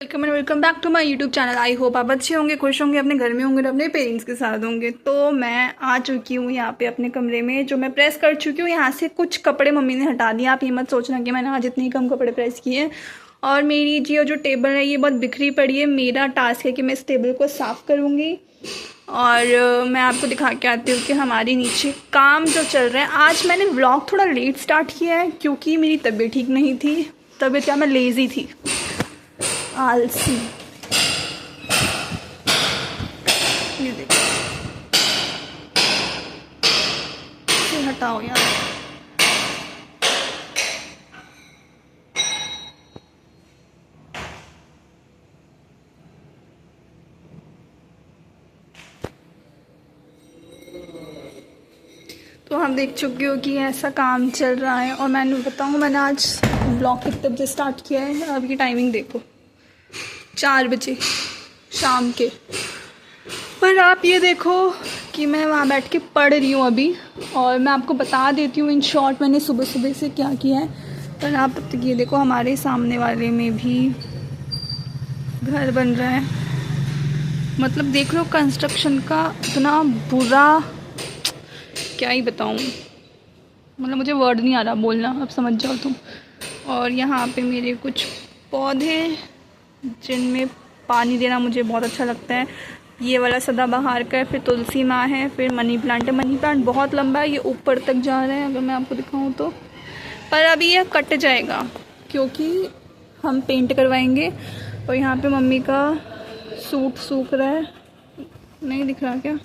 Welcome back to my YouTube channel. I hope आप अच्छे होंगे, खुश होंगे, अपने घर में होंगे और अपने पेरेंट्स के साथ होंगे। तो मैं आ चुकी हूँ यहाँ पे अपने कमरे में, जो मैं प्रेस कर चुकी हूँ। यहाँ से कुछ कपड़े मम्मी ने हटा दिए। आप ये मत सोचना कि मैंने आज इतनी कम कपड़े प्रेस किए। और मेरी जो टेबल है ये बहुत बिखरी पड़ी है। मेरा टास्क है कि मैं इस टेबल को साफ़ करूँगी और मैं आपको दिखा के आती हूँ कि हमारे नीचे काम जो चल रहा है। आज मैंने व्लॉग थोड़ा लेट स्टार्ट किया है क्योंकि मेरी तबीयत ठीक नहीं थी। तबीयत क्या, मैं लेज़ी थी, आलसी। ये देखो, इसे हटाओ यार। तो हम देख चुके हो कि ऐसा काम चल रहा है। और मैंने बताऊँ, मैंने आज ब्लॉग कितने बजे स्टार्ट किया है। अब की टाइमिंग देखो, 4 बजे शाम के। पर आप ये देखो कि मैं वहाँ बैठ के पढ़ रही हूँ अभी। और मैं आपको बता देती हूँ इन शॉर्ट मैंने सुबह सुबह से क्या किया है। पर आप ये देखो, हमारे सामने वाले में भी घर बन रहा है। मतलब देख लो कंस्ट्रक्शन का इतना बुरा, क्या ही बताऊँ। मतलब मुझे वर्ड नहीं आ रहा बोलना, अब समझ जाओ तुम। और यहाँ पे मेरे कुछ पौधे जिनमें पानी देना मुझे बहुत अच्छा लगता है। ये वाला सदाबहार का है, फिर तुलसी माँ है, फिर मनी प्लांट है। मनी प्लांट बहुत लंबा है, ये ऊपर तक जा रहा है अगर मैं आपको दिखाऊं तो। पर अभी ये कट जाएगा क्योंकि हम पेंट करवाएंगे। और यहाँ पे मम्मी का सूट सूख रहा है, नहीं दिख रहा क्या?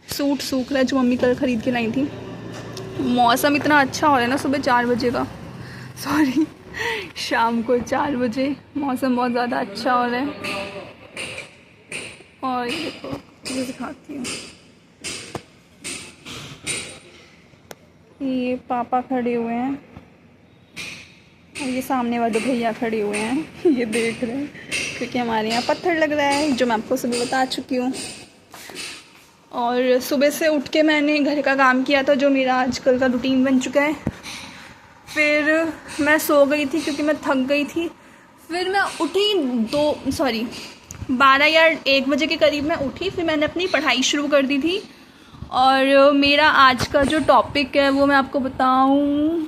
सूट सूख रहा है जो मम्मी कल ख़रीद के लाई थी। मौसम इतना अच्छा हो रहा है ना, सुबह 4 बजे का, सॉरी शाम को 4 बजे मौसम बहुत ज़्यादा अच्छा हो रहा है। और ये देखो, ये दिखाती हूँ। ये पापा खड़े हुए हैं और ये सामने वाले भैया खड़े हुए हैं ये देख रहे हैं क्योंकि हमारे यहाँ पत्थर लग रहा है, जो मैं आपको सुबह बता चुकी हूँ। और सुबह से उठ के मैंने घर का काम किया था, जो मेरा आजकल का रूटीन बन चुका है। फिर मैं सो गई थी क्योंकि मैं थक गई थी। फिर मैं उठी 12 या 1 बजे के करीब मैं उठी। फिर मैंने अपनी पढ़ाई शुरू कर दी थी। और मेरा आज का जो टॉपिक है वो मैं आपको बताऊं।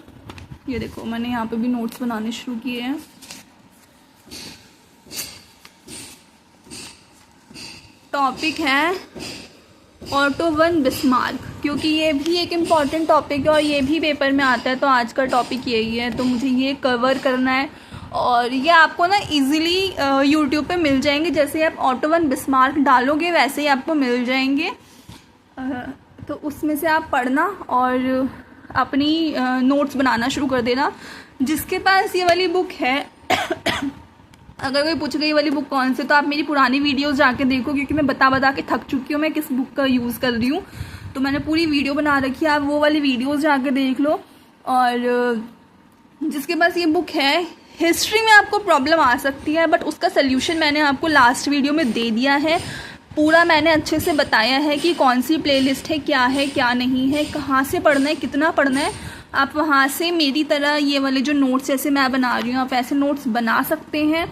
ये देखो, मैंने यहाँ पे भी नोट्स बनाने शुरू किए हैं। टॉपिक है ऑटो वन बिस्मार्क, क्योंकि ये भी एक इम्पॉर्टेंट टॉपिक है और ये भी पेपर में आता है। तो आज का टॉपिक यही है, तो मुझे ये कवर करना है। और ये आपको ना इजीली यूट्यूब पे मिल जाएंगे। जैसे आप ऑटो वन बिस्मार्क डालोगे वैसे ही आपको मिल जाएंगे। तो उसमें से आप पढ़ना और अपनी नोट्स बनाना शुरू कर देना। जिसके पास ये वाली बुक है अगर कोई पूछेगा ये वाली बुक कौन से, तो आप मेरी पुरानी वीडियोस जाके देखो, क्योंकि मैं बता के थक चुकी हूँ मैं किस बुक का यूज़ कर रही हूँ। तो मैंने पूरी वीडियो बना रखी है, आप वो वाली वीडियोस जाके देख लो। और जिसके पास ये बुक है, हिस्ट्री में आपको प्रॉब्लम आ सकती है, बट उसका सल्यूशन मैंने आपको लास्ट वीडियो में दे दिया है। पूरा मैंने अच्छे से बताया है कि कौन सी प्लेलिस्ट है, क्या नहीं है, कहाँ से पढ़ना है, कितना पढ़ना है। आप वहाँ से मेरी तरह ये वाले जो नोट्स जैसे मैं बना रही हूँ, आप ऐसे नोट्स बना सकते हैं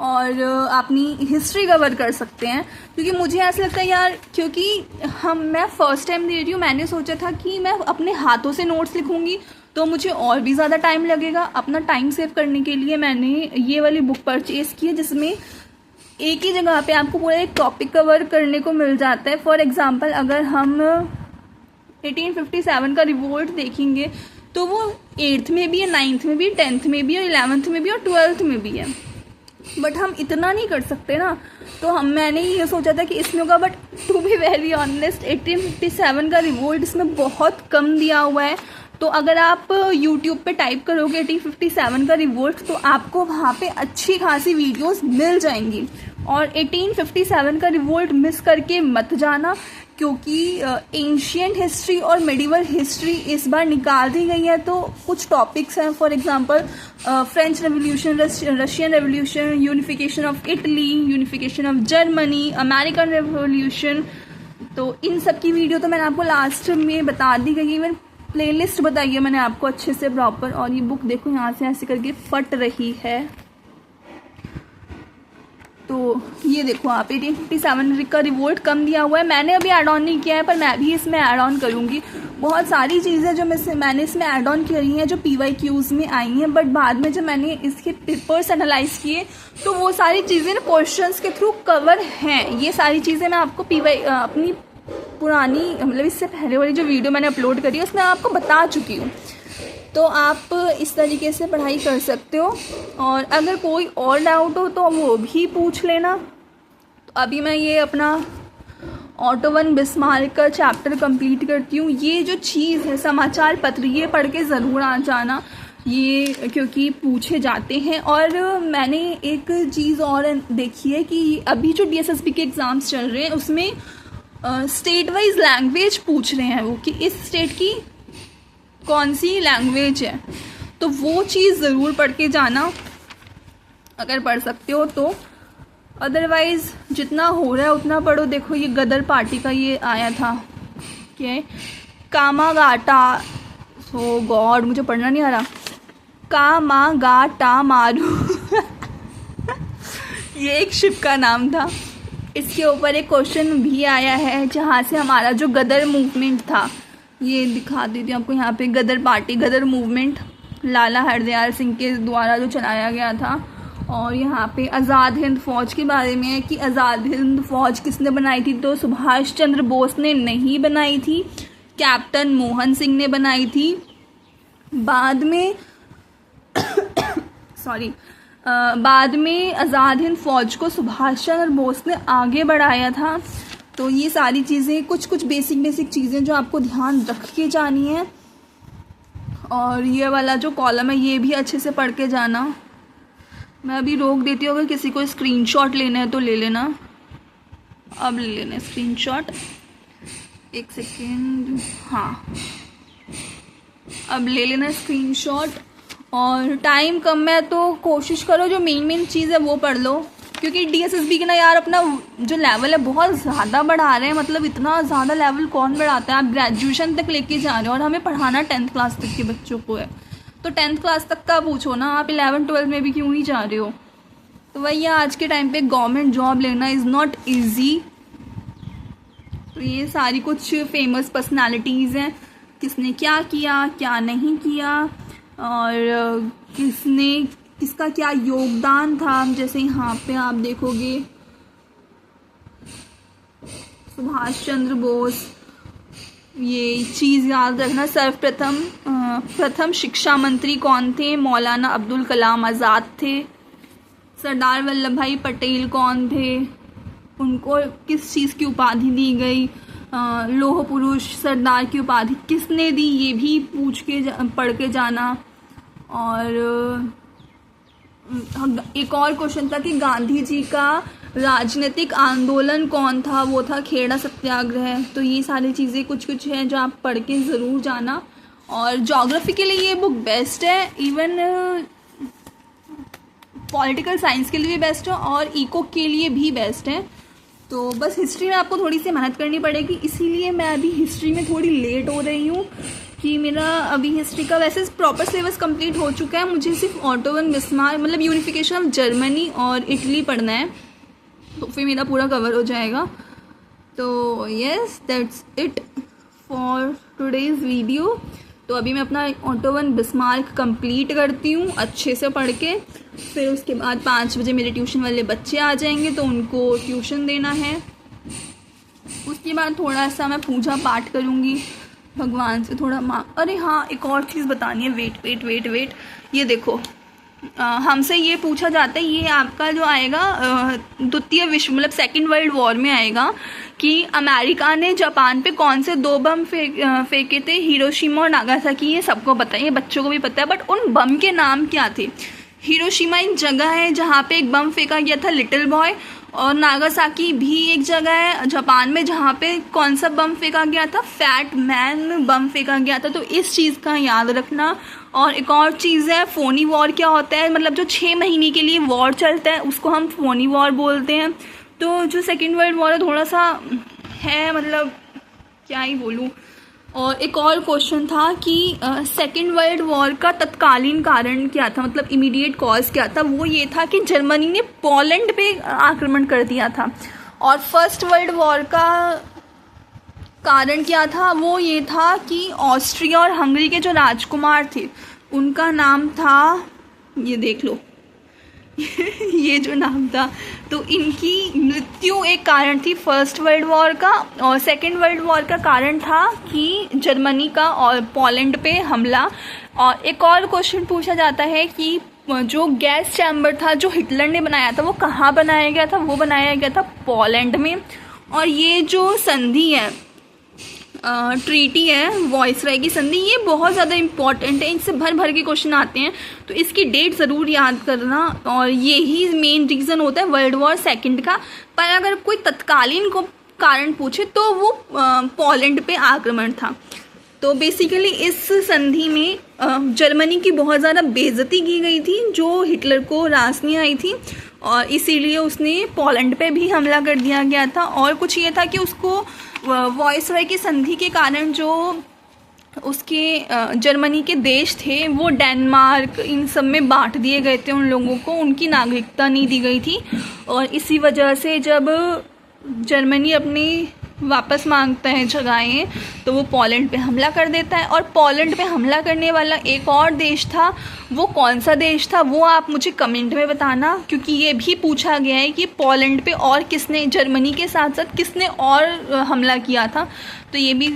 और अपनी हिस्ट्री कवर कर सकते हैं। क्योंकि मुझे ऐसा लगता है यार, क्योंकि मैं फर्स्ट टाइम दे रही हूँ, मैंने सोचा था कि मैं अपने हाथों से नोट्स लिखूँगी तो मुझे और भी ज़्यादा टाइम लगेगा। अपना टाइम सेव करने के लिए मैंने ये वाली बुक परचेज़ की है, जिसमें एक ही जगह पे आपको पूरा एक टॉपिक कवर करने को मिल जाता है। फॉर एग्जांपल, अगर हम 1857 का रिवोल्ट देखेंगे तो वो 8th में भी है, 9th में भी, 10th में भी, और 11th में भी, और 12th में भी है। बट हम इतना नहीं कर सकते ना, तो मैंने ये सोचा था कि इसमें होगा। But to be very honest, 1857 का रिवोल्ट इसमें बहुत कम दिया हुआ है। तो अगर आप YouTube पे टाइप करोगे 1857 का रिवोल्ट, तो आपको वहाँ पे अच्छी खासी वीडियोस मिल जाएंगी। और 1857 का रिवोल्ट मिस करके मत जाना, क्योंकि एंशियंट हिस्ट्री और मेडिवल हिस्ट्री इस बार निकाल दी गई है। तो कुछ टॉपिक्स हैं, for example French revolution, Russian revolution, unification of Italy, unification of Germany, American revolution. तो इन सब की वीडियो तो मैंने आपको लास्ट में बता दी गई है। प्लेलिस्ट बताई है मैंने आपको अच्छे से प्रॉपर। और ये बुक देखो, यहाँ से ऐसे करके फट रही है। तो ये देखो आप 1857 का रिवोल्ट कम दिया हुआ है। मैंने अभी ऐड ऑन नहीं किया है, पर मैं भी इसमें ऐड ऑन करूँगी। बहुत सारी चीज़ें जो मैंने इसमें ऐड ऑन करी हैं जो PYQs में आई हैं, बट बाद में जब मैंने इसके पेपर्स एनालाइज किए तो वो सारी चीज़ें ना क्वेश्चंस के थ्रू कवर हैं। ये सारी चीज़ें मैं आपको अपनी पुरानी मतलब इससे पहले वाली जो वीडियो मैंने अपलोड करी है उसमें आपको बता चुकी हूँ। तो आप इस तरीके से पढ़ाई कर सकते हो, और अगर कोई और डाउट हो तो वो भी पूछ लेना। तो अभी मैं ये अपना ऑटो वन बिस्मार्क का चैप्टर कंप्लीट करती हूँ। ये जो चीज़ है समाचार पत्र, ये पढ़ के ज़रूर आ जाना, ये क्योंकि पूछे जाते हैं। और मैंने एक चीज़ और देखी है कि अभी जो DSSP के एग्ज़ाम्स चल रहे हैं उसमें स्टेट वाइज लैंग्वेज पूछ रहे हैं वो, कि इस स्टेट की कौन सी लैंग्वेज है। तो वो चीज़ ज़रूर पढ़ के जाना अगर पढ़ सकते हो तो, अदरवाइज़ जितना हो रहा है उतना पढ़ो। देखो ये गदर पार्टी का ये आया था कि कामागाटा, सो गॉड मुझे पढ़ना नहीं आ रहा, कामागाटा मारू ये एक शिप का नाम था। इसके ऊपर एक क्वेश्चन भी आया है जहाँ से हमारा जो गदर मूवमेंट था, ये दिखा देती हूँ आपको यहाँ पे, गदर पार्टी, गदर मूवमेंट लाला हरदयाल सिंह के द्वारा जो चलाया गया था। और यहाँ पे आज़ाद हिंद फ़ौज के बारे में है कि आज़ाद हिंद फ़ौज किसने बनाई थी, तो सुभाष चंद्र बोस ने नहीं बनाई थी, कैप्टन मोहन सिंह ने बनाई थी। बाद में बाद में आज़ाद हिंद फ़ौज को सुभाष चंद्र बोस ने आगे बढ़ाया था। तो ये सारी चीज़ें कुछ बेसिक चीज़ें जो आपको ध्यान रख के जानी है। और ये वाला जो कॉलम है ये भी अच्छे से पढ़ के जाना। मैं अभी रोक देती हूँ, अगर किसी को स्क्रीनशॉट लेना है तो ले लेना, अब ले लेना स्क्रीनशॉट, एक सेकेंड, हाँ अब ले लेना स्क्रीनशॉट। और टाइम कम है तो कोशिश करो जो मेन चीज़ है वो पढ़ लो, क्योंकि DSSB के ना यार अपना जो लेवल है बहुत ज़्यादा बढ़ा रहे हैं। मतलब इतना ज़्यादा लेवल कौन बढ़ाता है, आप ग्रेजुएशन तक लेके जा रहे हो और हमें पढ़ाना 10th क्लास तक के बच्चों को है। तो 10th क्लास तक का पूछो ना, आप 11th-12th में भी क्यों नहीं जा रहे हो। तो वही आज के टाइम पे गवर्नमेंट जॉब लेना इज़ नॉट ईजी। तो ये सारी कुछ फेमस पर्सनालिटीज़ हैं, किसने क्या किया क्या नहीं किया, और किसका क्या योगदान था। जैसे यहाँ पे आप देखोगे सुभाष चंद्र बोस, ये चीज़ याद रखना। प्रथम शिक्षा मंत्री कौन थे, मौलाना अब्दुल कलाम आज़ाद थे। सरदार वल्लभ भाई पटेल कौन थे, उनको किस चीज़ की उपाधि दी गई, लौह पुरुष सरदार की उपाधि किसने दी, ये भी पढ़ के जाना। और एक और क्वेश्चन था कि गांधी जी का राजनीतिक आंदोलन कौन था, वो था खेड़ा सत्याग्रह। तो ये सारी चीज़ें कुछ हैं जो आप पढ़ के ज़रूर जाना। और ज्योग्राफी के लिए ये बुक बेस्ट है, इवन पॉलिटिकल साइंस के लिए भी बेस्ट है और इको के लिए भी बेस्ट है। तो बस हिस्ट्री में आपको थोड़ी सी मेहनत करनी पड़ेगी, इसीलिए मैं अभी हिस्ट्री में थोड़ी लेट हो रही हूँ कि मेरा अभी हिस्ट्री का वैसे प्रॉपर सिलेबस कंप्लीट हो चुका है। मुझे सिर्फ ऑटो वन बिस्मार्क मतलब यूनिफिकेशन ऑफ जर्मनी और इटली पढ़ना है, तो फिर मेरा पूरा कवर हो जाएगा। तो yes that's it for today's video. तो अभी मैं अपना ऑटो वन बिस्मार्क कंप्लीट करती हूँ अच्छे से पढ़ के, फिर उसके बाद 5 बजे मेरे ट्यूशन वाले बच्चे आ जाएंगे तो उनको ट्यूशन देना है। उसके बाद थोड़ा सा मैं पूजा पाठ करूँगी, भगवान से थोड़ा अरे हाँ एक और चीज़ बतानी है, वेट ये देखो हमसे ये पूछा जाता है, ये आपका जो आएगा द्वितीय विश्व मतलब सेकेंड वर्ल्ड वॉर में आएगा कि अमेरिका ने जापान पे कौन से 2 बम फेंके थे, हिरोशिमा और नागासाकी। ये सबको पता है, ये बच्चों को भी पता है, बट उन बम के नाम क्या थे। हिरोशिमा एक जगह है जहाँ पे एक बम फेंका गया था, लिटिल बॉय, और नागासाकी भी एक जगह है जापान में जहाँ पे कौन सा बम फेंका गया था, फैट मैन बम फेंका गया था। तो इस चीज़ का याद रखना। और एक और चीज़ है, फोनी वॉर क्या होता है, मतलब जो 6 महीने के लिए वॉर चलता है उसको हम फोनी वॉर बोलते हैं। तो जो सेकेंड वर्ल्ड वॉर है थोड़ा सा है, मतलब क्या ही बोलूँ, और एक और क्वेश्चन था कि सेकेंड वर्ल्ड वॉर का तत्कालीन कारण क्या था, मतलब इमीडिएट कॉज क्या था। वो ये था कि जर्मनी ने पोलैंड पे आक्रमण कर दिया था। और फर्स्ट वर्ल्ड वॉर का कारण क्या था, वो ये था कि ऑस्ट्रिया और हंगरी के जो राजकुमार थे उनका नाम था, ये देख लो ये जो नाम था, तो इनकी मृत्यु एक कारण थी फर्स्ट वर्ल्ड वॉर का। और सेकेंड वर्ल्ड वॉर का कारण था कि जर्मनी का और पोलैंड पे हमला। और एक और क्वेश्चन पूछा जाता है कि जो गैस चैम्बर था जो हिटलर ने बनाया था वो कहाँ बनाया गया था, वो बनाया गया था पोलैंड में। और ये जो संधि है, ट्रीटी है, वॉइसराय की संधि, ये बहुत ज़्यादा इम्पॉर्टेंट है, इनसे भर भर के क्वेश्चन आते हैं, तो इसकी डेट ज़रूर याद करना। और यही मेन रीज़न होता है वर्ल्ड वॉर सेकंड का। पर अगर कोई तत्कालीन को कारण पूछे तो वो पोलैंड पे आक्रमण था। तो बेसिकली इस संधि में जर्मनी की बहुत ज़्यादा बेइज्जती की गई थी जो हिटलर को रास नहीं आई थी, और इसीलिए उसने पोलैंड पे भी हमला कर दिया गया था। और कुछ ये था कि उसको वॉइसरॉय की संधि के कारण जो उसके जर्मनी के देश थे वो डेनमार्क इन सब में बांट दिए गए थे, उन लोगों को उनकी नागरिकता नहीं दी गई थी। और इसी वजह से जब जर्मनी अपनी वापस मांगता है जगहें तो वो पोलैंड पे हमला कर देता है। और पोलैंड पे हमला करने वाला एक और देश था, वो कौन सा देश था वो आप मुझे कमेंट में बताना, क्योंकि ये भी पूछा गया है कि पोलैंड पे और किसने, जर्मनी के साथ साथ किसने और हमला किया था, तो ये भी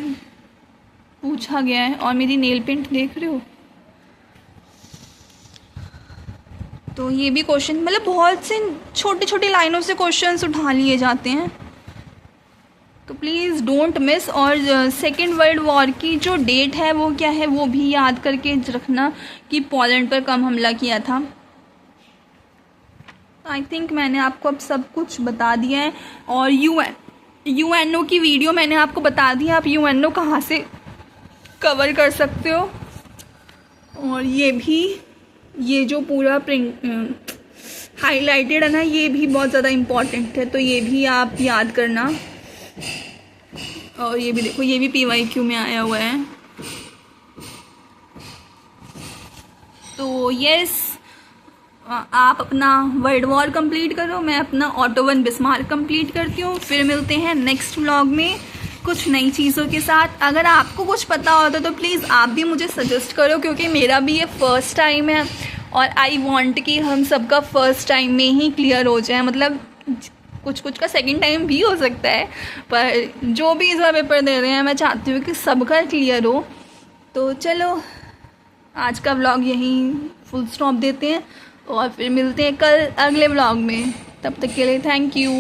पूछा गया है। और मेरी नेल पेंट देख रहे हो, तो ये भी क्वेश्चन, मतलब बहुत से छोटी छोटी लाइनों से क्वेश्चंस उठा लिए जाते हैं, तो प्लीज़ डोंट मिस। और सेकेंड वर्ल्ड वॉर की जो डेट है वो क्या है वो भी याद करके रखना कि पोलैंड पर कब हमला किया था। आई थिंक मैंने आपको अब सब कुछ बता दिया है। और यूएनओ की वीडियो मैंने आपको बता दी, आप यूएनओ कहाँ से कवर कर सकते हो। और ये भी, ये जो पूरा प्रिंट हाईलाइटेड है ना, ये भी बहुत ज़्यादा इम्पॉर्टेंट है, तो ये भी आप याद करना। और ये भी देखो, ये भी PYQ में आया हुआ है। तो यस, आप अपना वर्ल्ड वॉर कंप्लीट करो, मैं अपना ऑटो वन बिस्मार्क कंप्लीट करती हूँ। फिर मिलते हैं नेक्स्ट व्लॉग में कुछ नई चीज़ों के साथ। अगर आपको कुछ पता होता तो प्लीज़ आप भी मुझे सजेस्ट करो, क्योंकि मेरा भी ये फर्स्ट टाइम है और आई वांट कि हम सबका फर्स्ट टाइम में ही क्लियर हो जाए। मतलब कुछ का सेकंड टाइम भी हो सकता है, पर जो भी इस बार पेपर दे रहे हैं मैं चाहती हूँ कि सबका क्लियर हो। तो चलो आज का व्लॉग यहीं फुल स्टॉप देते हैं और फिर मिलते हैं कल अगले व्लॉग में। तब तक के लिए थैंक यू।